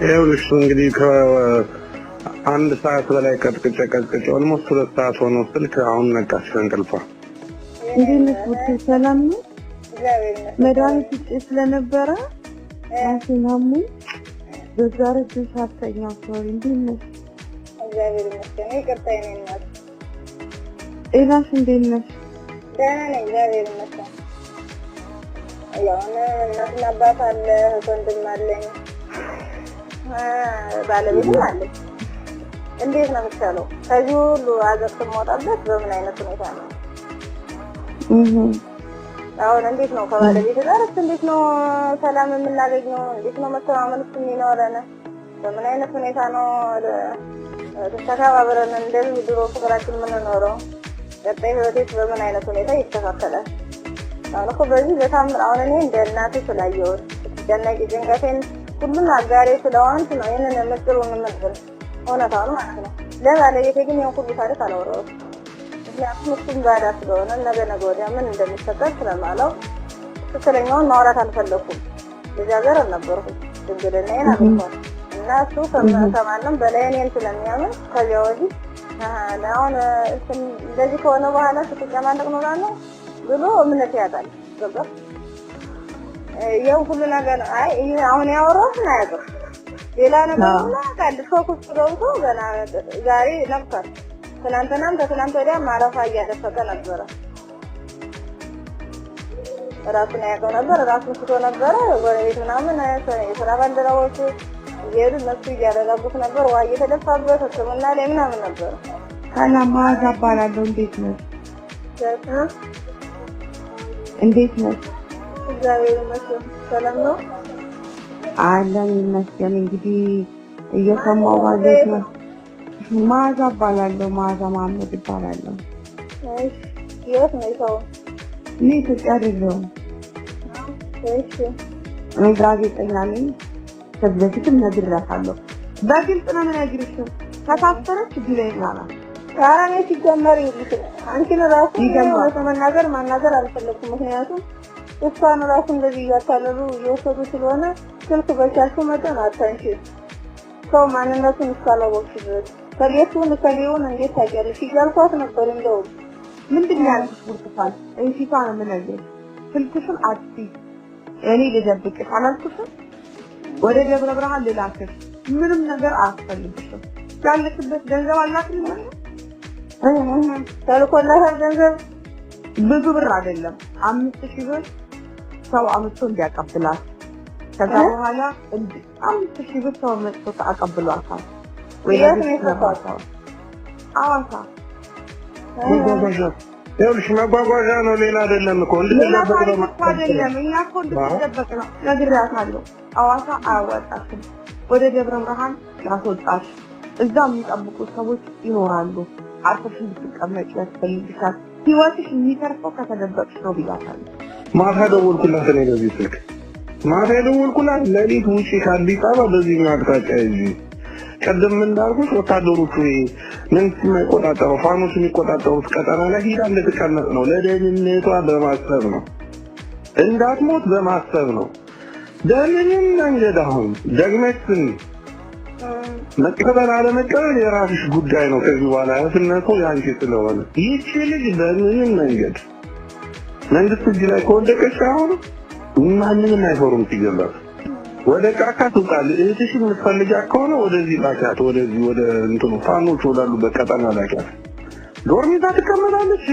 ይኸውልሽ እንግዲህ ከአንድ ሰዓት በላይ ቀጥቅጬ ኦልሞስት 2 ሰዓት ሆኖ ስልክ አሁን ነቃሽ እንቅልፏ። እንዴት ነሽ? ሰላም ነው? መድኃኒት ውጭ ስለነበረ አሲናሙ በዛ ረጅም ሳተኛው ሶሪ። እንዴት ነሽ? እግዚአብሔር ይመስገን። ይቅርታ የኔ እናት። ጤናሽ እንዴት ነሽ? ደህና ነኝ እግዚአብሔር ይመስገን። ያው እናትና አባት አለ፣ ወንድም አለኝ፣ ባለቤትም አለኝ። እንዴት ነው የምትቻለው? ከዚህ ሁሉ አዘቅት የምወጣበት በምን አይነት ሁኔታ ነው? አሁን እንዴት ነው ከባለቤት ጋር እንዴት ነው ሰላም የምናገኘው? እንዴት ነው መተማመን የሚኖረን? በምን አይነት ሁኔታ ነው ተከባብረን እንደዚህ ድሮ ፍቅራችን የምንኖረው? ቀጣይ ህይወቴስ በምን አይነት ሁኔታ ይስተካከላል? አሁን እኮ በዚህ በታምር አሁን እኔ እንደ እናቴ ስላየሁት ስትጨነቂ ጭንቀቴን ሁሉን አጋሬ ስለሆንኩ ነው ይሄንን ምስጢሩን የምንገር እውነታውን ማለት ነው። ለባለቤቴ ግን ይሄን ሁሉ ታሪክ አላወራሁትም። ምክንያቱም እሱም ባዳ ስለሆነ ነገ ወዲያ ምን እንደሚፈጠር ስለማለው ትክክለኛውን ማውራት አልፈለኩም። ልጃገረድ ነበርኩ፣ ድንግልናዬን አልኳት እና እሱ ከማንም በላይ እኔን ስለሚያምን ከዚያ ወዲህ አሁን እንደዚህ ከሆነ በኋላ ስትጨማለቅ ኖራለሁ ብሎ እምነት ያጣል። ገባ ያው ሁሉ ነገር አይ አሁን ያወራሁት ነው ያለው ሌላ ነገር ነው ካለ ፎኩስ ገብቶ ገና ዛሬ ነበር ትናንትናም ከትናንት ወዲያ ማረፋ እያደፈቀ ነበር ራሱን ያውቀው ነበር ራሱን ስቶ ነበር ጎረቤት ምናምን የስራ ባልደረቦቹ እየሄዱ እነሱ እያደረጉት ነበር ዋ እየተደፋበት ሕክምና ላይ ምናምን ነበር ሰላም ማዛ እባላለሁ እንዴት ነህ እንዴት ነህ እግዚአብሔር ይመስገን ሰላም ነው አለን ይመስገን እንግዲህ እየሰማሁ ባለች ነው ማዛ እባላለሁ ማዛ ማመድ እባላለሁ እሺ የት ነው ሰው እኔ ኢትዮጵያ አይደለሁም እሺ እኔ ጋዜጠኛ ነኝ ከዚህ በፊትም ነግሬያታለሁ በግልጽ ነው የምነግርሽ ከታሰረች ቢለኛላ አራኔ ሲጀመር ይልሽ አንቺን ራሱ ለመናገር ማናገር አልፈለኩም ምክንያቱም እሷን ራሱ እንደዚህ ያታለሉ እየወሰዱ ስለሆነ ስልክ በቻልኩ መጠን አታንሺ ሰው ማንነቱን እስካላወቅሽ ድረስ ከሌቱን ከሌውን እንዴት ታውቂያለሽ ይጋልኳት ነበር እንደው ምንድን ነው ያልኩሽ ብርቱካን እንሲታ ነው የምነግርሽ ስልክሽን አጥፊ እኔ ልደብቅሽ አላልኩሽም ወደ ደብረ ብርሃን ልላክሽ ምንም ነገር አያስፈልግሽም ያለሽበት ገንዘብ አላክልኝ ማለት ተልኮላታል ገንዘብ ብዙ ብር አይደለም 5000 ብር ሰው አምጥቶ እንዲያቀብላት ከዛ በኋላ 5000 ብር ሰው መጥቶ አቀብሏታል ወይ ነው አዋሳ ይኸውልሽ መጓጓዣ ነው ሌላ አይደለም እኮ እንደተደበቀ አይደለም እኛ እኮ እንደተደበቀ ነው ነግሬያታለሁ አዋሳ አያወጣሽም ወደ ደብረ ብርሃን ያስወጣሽ እዛ የሚጠብቁ ሰዎች ይኖራሉ አርፈሽ እንድትቀመጪ ያስፈልግሻል ህይወትሽ የሚተርፈው ከተደበቅሽ ነው ብያታለሁ ማታ ደወልኩላት እኔ በዚህ ስልክ ማታ ደወልኩላት ለሊት ውጪ ከአዲስ አበባ በዚህ አቅጣጫ ይዤ ቀደም እንዳልኩሽ ወታደሮቹ ምን ሲቆጣጠሩ ፋኖስ የሚቆጣጠሩት ቀጠና ላይ ሄዳ እንድትቀመጥ ነው ለደህንነቷ በማሰብ ነው እንዳትሞት በማሰብ ነው ደህንነትን መንገድ አሁን ደግመሽን መቀበል አለመቀበል የራስሽ ጉዳይ ነው ከዚህ በኋላ ያስነቱ ያንቺ ስለሆነ ይህች ልጅ በምንም መንገድ መንግስት እጅ ላይ ከወደቀች አሁን ማንንም አይፈሩም ሲገባት ወደ ጫካ ትውጣል እህትሽ የምትፈልጊያት ከሆነ ወደዚህ ላኪያት ወደዚህ ወደ እንትኑ ፋኖች ወዳሉበት ቀጠና ላኪያት ዶርሚታ ትቀመጣለች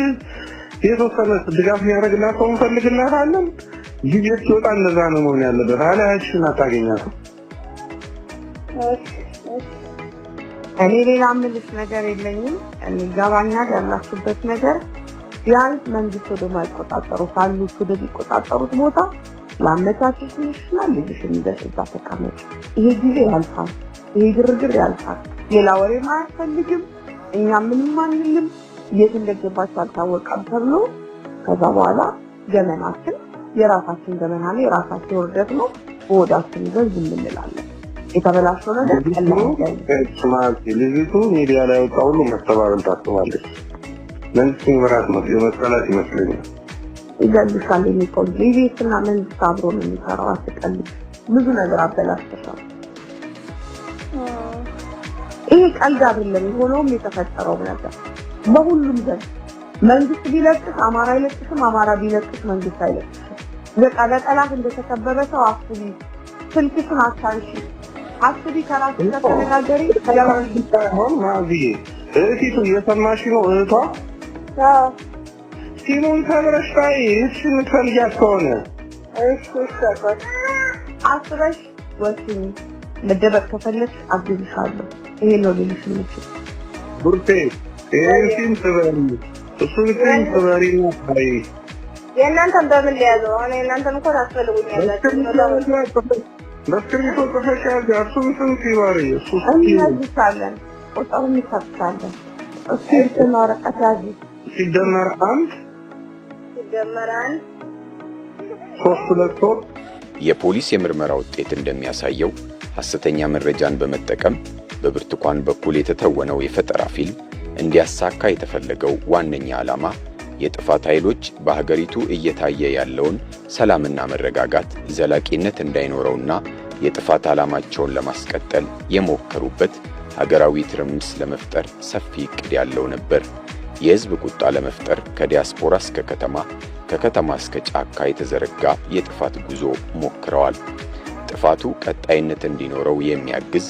የተወሰነ ድጋፍ የሚያደርግላት ሰው እንፈልግላታለን ጊዜ ሲወጣ እንደዛ ነው መሆን ያለበት አላያችሁን አታገኛትም እኔ ሌላ ምልሽ ነገር የለኝም እኔ ጋባኛል ያላችሁበት ነገር ቢያንስ መንግስት ወደ ማይቆጣጠሩ ካሉት ወደ ቢቆጣጠሩት ቦታ ላመቻችሽ ይችላል ልጅሽን እንደዛ ተቀመጭ ይሄ ጊዜ ያልፋል ይሄ ግርግር ያልፋል ሌላ ወሬ ማያስፈልግም እኛ ምንም አንልም የት እንደገባች አልታወቀም ተብሎ ከዛ በኋላ ገመናችን የራሳችን ገመና ነው የራሳችን ወርደት ነው ወዳችን ገዝ እንላለን የተበላሸው ነገር ስማርት ልጅቱ ሚዲያ ላይ ወጣው ሁሉ መስተባበል ታስባለች መንግስት ምራት ነው የመሰላት ይመስለኛል ይገልጻል የሚቆል ሊቪስና መንግስት አብሮ ነው የሚሰራው አስቀልድ ብዙ ነገር አበላሽቷል ይሄ ቀልድ አይደለም ሆኖም የተፈጠረው ነገር በሁሉም ዘንድ መንግስት ቢለቅስ አማራ ይለቅስም አማራ ቢለቅስ መንግስት አይለቅስም ለቃላት እንደተከበረ ሰው አስቢ ስልክሽን አታንሺ አስቢ ከራስሽ ጋር ተነጋገሪ ተለማምጣው ማዚ እህቱ እየሰማሽ ነው እህቷ ሲሞን ተብረሽታይ እሺ ምትፈልጊያት ከሆነ እሺ ሰፈር አስበሽ ወስኝ መደበቅ ከፈለግሽ አግዝሻለሁ ይሄ ነው ልልሽ የምችል ቡርቴ ይሄን ትበሪ እሱ ግን ትበሪ ነው አይ የእናንተም በምን ሊያዘው አሁን የእናንተም እኮ ታስፈልጉኛላችሁ በስክሪቶ ተፈሻል ጋርሱን ሲባሪ እሱ እንይዛለን ቁጥሩን እንሰጣለን እሱ ተማረቀት ያዚ ሲደመር አንድ ሶስት ለሶስት የፖሊስ የምርመራ ውጤት እንደሚያሳየው ሐሰተኛ መረጃን በመጠቀም በብርቱካን በኩል የተተወነው የፈጠራ ፊልም እንዲያሳካ የተፈለገው ዋነኛ ዓላማ የጥፋት ኃይሎች በሀገሪቱ እየታየ ያለውን ሰላምና መረጋጋት ዘላቂነት እንዳይኖረውና የጥፋት ዓላማቸውን ለማስቀጠል የሞከሩበት ሀገራዊ ትርምስ ለመፍጠር ሰፊ ዕቅድ ያለው ነበር። የሕዝብ ቁጣ ለመፍጠር ከዲያስፖራ እስከ ከተማ ከከተማ እስከ ጫካ የተዘረጋ የጥፋት ጉዞ ሞክረዋል። ጥፋቱ ቀጣይነት እንዲኖረው የሚያግዝ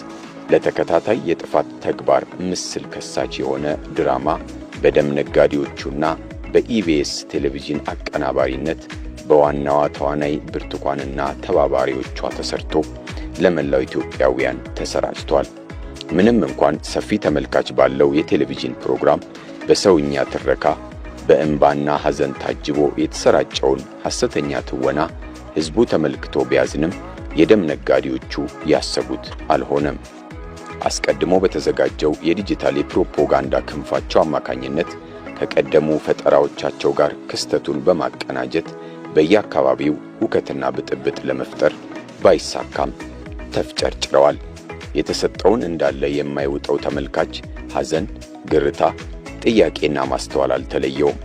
ለተከታታይ የጥፋት ተግባር ምስል ከሳች የሆነ ድራማ በደም ነጋዴዎቹና በኢቢኤስ ቴሌቪዥን አቀናባሪነት በዋናዋ ተዋናይ ብርቱካንና ተባባሪዎቿ ተሰርቶ ለመላው ኢትዮጵያውያን ተሰራጭቷል። ምንም እንኳን ሰፊ ተመልካች ባለው የቴሌቪዥን ፕሮግራም በሰውኛ ትረካ በእንባና ሐዘን ታጅቦ የተሰራጨውን ሐሰተኛ ትወና ሕዝቡ ተመልክቶ ቢያዝንም የደም ነጋዴዎቹ ያሰቡት አልሆነም። አስቀድሞ በተዘጋጀው የዲጂታል የፕሮፓጋንዳ ክንፋቸው አማካኝነት ከቀደሙ ፈጠራዎቻቸው ጋር ክስተቱን በማቀናጀት በየአካባቢው ሁከትና ብጥብጥ ለመፍጠር ባይሳካም ተፍጨርጭረዋል። የተሰጠውን እንዳለ የማይውጠው ተመልካች ሐዘን፣ ግርታ፣ ጥያቄና ማስተዋል አልተለየውም።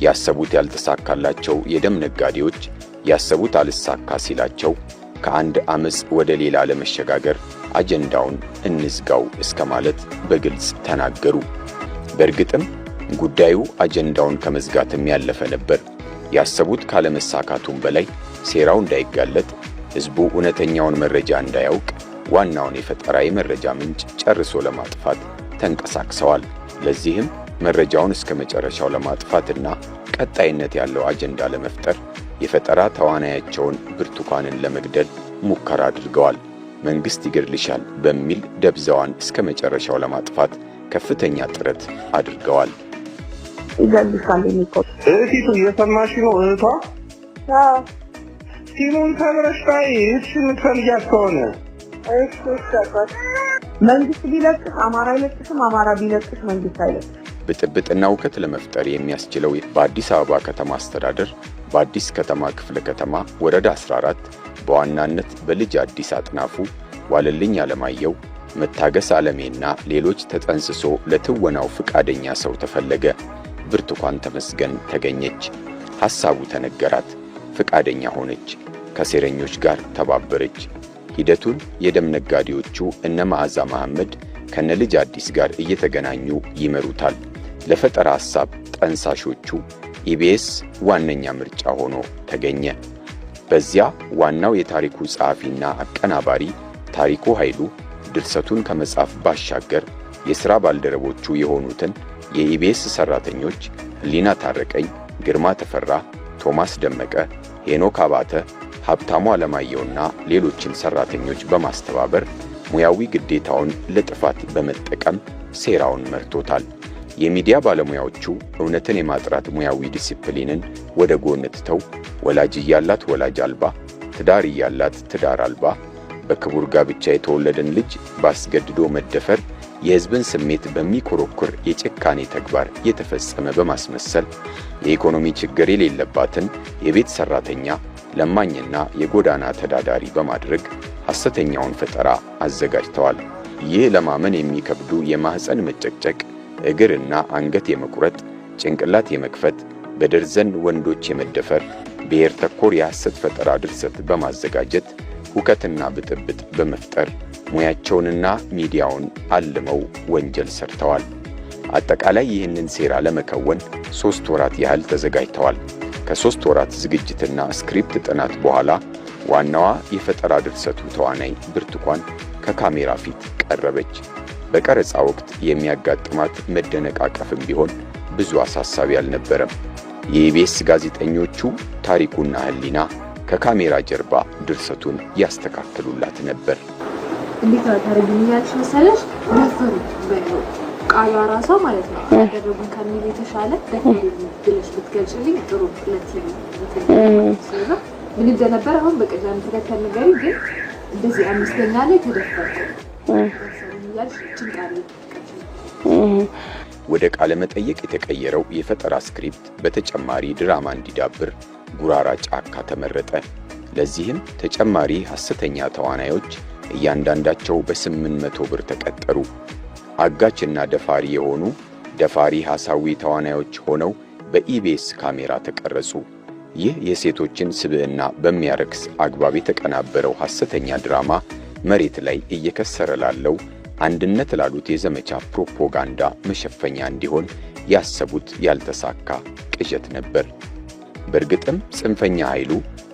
ያሰቡት ያልተሳካላቸው የደም ነጋዴዎች ያሰቡት አልሳካ ሲላቸው ከአንድ አመጽ ወደ ሌላ ለመሸጋገር አጀንዳውን እንዝጋው እስከ ማለት በግልጽ ተናገሩ። በእርግጥም ጉዳዩ አጀንዳውን ከመዝጋትም ያለፈ ነበር። ያሰቡት ካለመሳካቱም በላይ ሴራው እንዳይጋለጥ፣ ሕዝቡ እውነተኛውን መረጃ እንዳያውቅ ዋናውን የፈጠራ የመረጃ ምንጭ ጨርሶ ለማጥፋት ተንቀሳቅሰዋል። ለዚህም መረጃውን እስከ መጨረሻው ለማጥፋትና ቀጣይነት ያለው አጀንዳ ለመፍጠር የፈጠራ ተዋናያቸውን ብርቱካንን ለመግደል ሙከራ አድርገዋል። መንግስት ይገድልሻል በሚል ደብዛዋን እስከ መጨረሻው ለማጥፋት ከፍተኛ ጥረት አድርገዋል። ይገድልሻል የሚቆጥ እህቲቱ እየሰማሽ ነው? እህቷ ሲሙን ተብረሽ ታይ እሺ የምትፈልጊያት ከሆነ እሺ ይሰጣል። መንግስት ቢለቅስ አማራ አይለቅስም፣ አማራ ቢለቅስ መንግስት አይለቅስም። ብጥብጥና ውከት ለመፍጠር የሚያስችለው በአዲስ አበባ ከተማ አስተዳደር በአዲስ ከተማ ክፍለ ከተማ ወረዳ 14 በዋናነት በልጅ አዲስ አጥናፉ፣ ዋለልኝ አለማየሁ፣ መታገስ ዓለሜና ሌሎች ተጠንስሶ ለትወናው ፍቃደኛ ሰው ተፈለገ። ብርቱካን ተመስገን ተገኘች። ሐሳቡ ተነገራት። ፍቃደኛ ሆነች። ከሴረኞች ጋር ተባበረች። ሂደቱን የደም ነጋዴዎቹ እነ መዓዛ መሐመድ ከነልጅ አዲስ ጋር እየተገናኙ ይመሩታል። ለፈጠራ ሐሳብ ጠንሳሾቹ ኢቢኤስ ዋነኛ ምርጫ ሆኖ ተገኘ። በዚያ ዋናው የታሪኩ ጸሐፊና አቀናባሪ ታሪኩ ኃይሉ ድርሰቱን ከመጻፍ ባሻገር የሥራ ባልደረቦቹ የሆኑትን የኢቢኤስ ሠራተኞች ህሊና ታረቀኝ፣ ግርማ ተፈራ፣ ቶማስ ደመቀ፣ ሄኖክ አባተ፣ ሀብታሙ አለማየሁና ሌሎችን ሠራተኞች በማስተባበር ሙያዊ ግዴታውን ለጥፋት በመጠቀም ሴራውን መርቶታል። የሚዲያ ባለሙያዎቹ እውነትን የማጥራት ሙያዊ ዲሲፕሊንን ወደ ጎን ትተው ወላጅ እያላት ወላጅ አልባ፣ ትዳር እያላት ትዳር አልባ፣ በክቡር ጋብቻ የተወለደን ልጅ ባስገድዶ መደፈር የሕዝብን ስሜት በሚኮረኩር የጭካኔ ተግባር የተፈጸመ በማስመሰል የኢኮኖሚ ችግር የሌለባትን የቤት ሠራተኛ ለማኝና የጎዳና ተዳዳሪ በማድረግ ሐሰተኛውን ፈጠራ አዘጋጅተዋል። ይህ ለማመን የሚከብዱ የማህፀን መጨቅጨቅ፣ እግርና አንገት የመቁረጥ፣ ጭንቅላት የመክፈት፣ በደርዘን ወንዶች የመደፈር ብሔር ተኮር የሐሰት ፈጠራ ድርሰት በማዘጋጀት ሁከትና ብጥብጥ በመፍጠር ሙያቸውንና ሚዲያውን አልመው ወንጀል ሰርተዋል። አጠቃላይ ይህንን ሴራ ለመከወን 3 ወራት ያህል ተዘጋጅተዋል። ከ3 ወራት ዝግጅትና ስክሪፕት ጥናት በኋላ ዋናዋ የፈጠራ ድርሰቱ ተዋናይ ብርቱካን ከካሜራ ፊት ቀረበች። በቀረጻ ወቅት የሚያጋጥማት መደነቃቀፍም ቢሆን ብዙ አሳሳቢ አልነበረም። የኢቢኤስ ጋዜጠኞቹ ታሪኩና ህሊና ከካሜራ ጀርባ ድርሰቱን ያስተካክሉላት ነበር። እንዴት ታደርግልኛለሽ መሰለሽ? ደፈሩ ቃሏ ራሷ ማለት ነው ያደረጉን ከሚል የተሻለ ደፈሩ ብለሽ ብትገልጽልኝ ጥሩ ሁለት ስለዛ ምን እንደነበር አሁን በቀላሉ ተከተል ነገር ግን እንደዚህ አምስተኛ ላይ ተደፈርኩ ያልሽ ጭንቃለ ወደ ቃለ መጠይቅ የተቀየረው የፈጠራ ስክሪፕት በተጨማሪ ድራማ እንዲዳብር ጉራራ ጫካ ተመረጠ። ለዚህም ተጨማሪ ሐሰተኛ ተዋናዮች እያንዳንዳቸው በ800 ብር ተቀጠሩ። አጋችና ደፋሪ የሆኑ ደፋሪ ሐሳዊ ተዋናዮች ሆነው በኢቢኤስ ካሜራ ተቀረጹ። ይህ የሴቶችን ስብዕና በሚያረክስ አግባብ የተቀናበረው ሐሰተኛ ድራማ መሬት ላይ እየከሰረ ላለው አንድነት ላሉት የዘመቻ ፕሮፓጋንዳ መሸፈኛ እንዲሆን ያሰቡት ያልተሳካ ቅዠት ነበር። በእርግጥም ጽንፈኛ ኃይሉ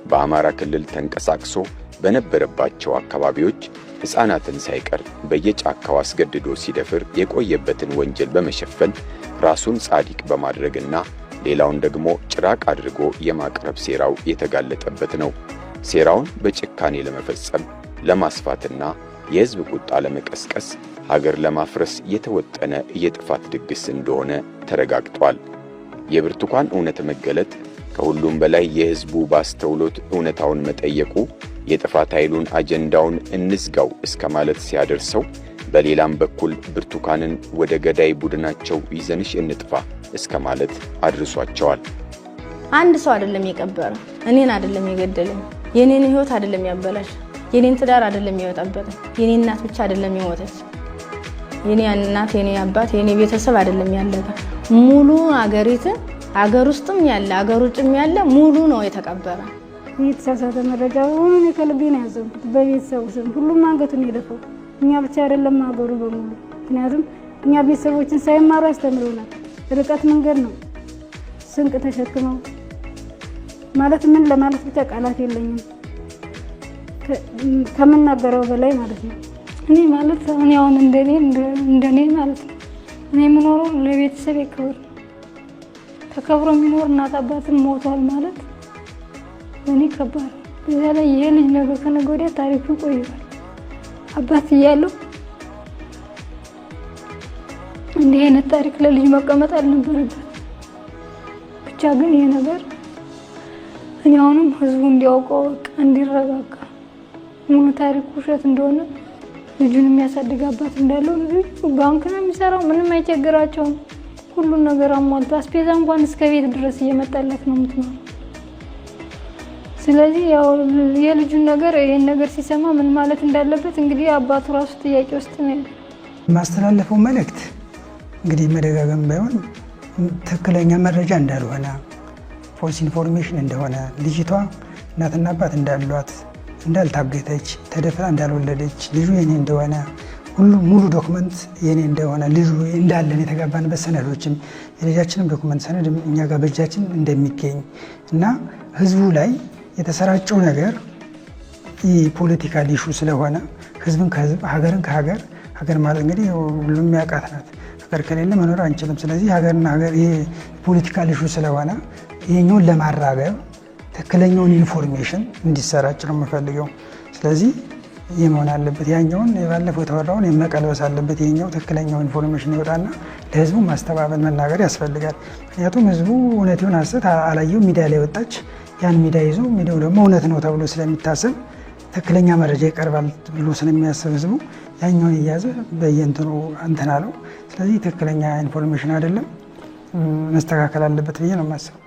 በአማራ ክልል ተንቀሳቅሶ በነበረባቸው አካባቢዎች ሕፃናትን ሳይቀር በየጫካው አስገድዶ ሲደፍር የቆየበትን ወንጀል በመሸፈን ራሱን ጻድቅ በማድረግና ሌላውን ደግሞ ጭራቅ አድርጎ የማቅረብ ሴራው የተጋለጠበት ነው። ሴራውን በጭካኔ ለመፈጸም ለማስፋትና የሕዝብ ቁጣ ለመቀስቀስ ሀገር ለማፍረስ የተወጠነ የጥፋት ድግስ እንደሆነ ተረጋግጧል። የብርቱካን እውነት መገለጥ ከሁሉም በላይ የሕዝቡ ባስተውሎት እውነታውን መጠየቁ የጥፋት ኃይሉን አጀንዳውን እንዝጋው እስከ ማለት ሲያደርሰው፣ በሌላም በኩል ብርቱካንን ወደ ገዳይ ቡድናቸው ይዘንሽ እንጥፋ እስከ ማለት አድርሷቸዋል። አንድ ሰው አይደለም የቀበረው፣ እኔን አይደለም የገደለኝ፣ የኔን ህይወት አይደለም ያበላሽ፣ የኔን ትዳር አይደለም ያወጣበት፣ የኔ እናት ብቻ አይደለም የሞተች፣ የኔ እናት፣ የኔ አባት፣ የኔ ቤተሰብ አይደለም ያለቀ፣ ሙሉ አገሪቱ አገር ውስጥም ያለ አገር ውጭም ያለ ሙሉ ነው የተቀበረ። የተሳሳተ መረጃ ሆኖ ከልቤ ነው ያዘንኩት። በቤተሰቡ ስም ሁሉም አንገቱን የደፈው እኛ ብቻ አይደለም አገሩ በሙሉ። ምክንያቱም እኛ ቤተሰቦችን ሳይማሩ ያስተምሩናል። ርቀት መንገድ ነው ስንቅ ተሸክመው ማለት ምን ለማለት ብቻ ቃላት የለኝም ከምናገረው በላይ ማለት ነው። እኔ ማለት እኔ አሁን እንደኔ ማለት ነው እኔ የምኖረው ለቤተሰብ ክብር ተከብሮ የሚኖር እናት አባትም ሞቷል ማለት እኔ ከባድ። በዛ ላይ ይሄ ልጅ ነገ ከነገ ወዲያ ታሪኩ ይቆያል። አባት እያለው እንዲህ አይነት ታሪክ ለልጅ መቀመጥ አልነበረበት። ብቻ ግን ይሄ ነገር እኔ አሁንም ህዝቡ እንዲያውቀው እንዲረጋጋ ሙሉ ታሪኩ ውሸት እንደሆነ ልጁን የሚያሳድግ አባት እንዳለው ልጁ ባንክ ነው የሚሰራው፣ ምንም አይቸግራቸውም። ሁሉን ነገር አሟልቶ አስፔዛ እንኳን እስከ ቤት ድረስ እየመጣለት ነው የምትኖረው። ስለዚህ ያው የልጁን ነገር ይሄን ነገር ሲሰማ ምን ማለት እንዳለበት እንግዲህ አባቱ ራሱ ጥያቄ ውስጥ ነው። ማስተላለፈው መልእክት እንግዲህ መደጋገም ባይሆን ትክክለኛ መረጃ እንዳልሆነ፣ ፎልስ ኢንፎርሜሽን እንደሆነ፣ ልጅቷ እናትና አባት እንዳሏት፣ እንዳልታገተች፣ ተደፍራ እንዳልወለደች፣ ልጁ የኔ እንደሆነ ሁሉ ሙሉ ዶክመንት የኔ እንደሆነ ልጁ እንዳለን የተጋባንበት ሰነዶችም የልጃችንም ዶክመንት ሰነድ እኛ ጋር በእጃችን እንደሚገኝ እና ህዝቡ ላይ የተሰራጨው ነገር የፖለቲካል ኢሹ ስለሆነ ህዝብን ከህዝብ ሀገርን ከሀገር ሀገር ማለት እንግዲህ ሁሉም ያውቃት ናት። ሀገር ከሌለ መኖር አንችልም። ስለዚህ ሀገርና ሀገር ይሄ ፖለቲካል ኢሹ ስለሆነ ይሄኛውን ለማራገብ ትክክለኛውን ኢንፎርሜሽን እንዲሰራጭ ነው የምፈልገው። ስለዚህ ይህ መሆን አለበት። ያኛውን የባለፈው የተወራውን መቀልበስ አለበት። ይሄኛው ትክክለኛው ኢንፎርሜሽን ይወጣና ለህዝቡ ማስተባበል መናገር ያስፈልጋል። ምክንያቱም ህዝቡ እውነት ይሁን ሐሰት አላየው ሚዲያ ላይ ወጣች፣ ያን ሚዲያ ይዞ ሚዲያው ደግሞ እውነት ነው ተብሎ ስለሚታሰብ ትክክለኛ መረጃ ይቀርባል ብሎ ስለሚያስብ ህዝቡ ያኛውን እያዘ በየእንትኑ እንትን አለው። ስለዚህ ትክክለኛ ኢንፎርሜሽን አይደለም፣ መስተካከል አለበት ብዬ ነው የማስበው።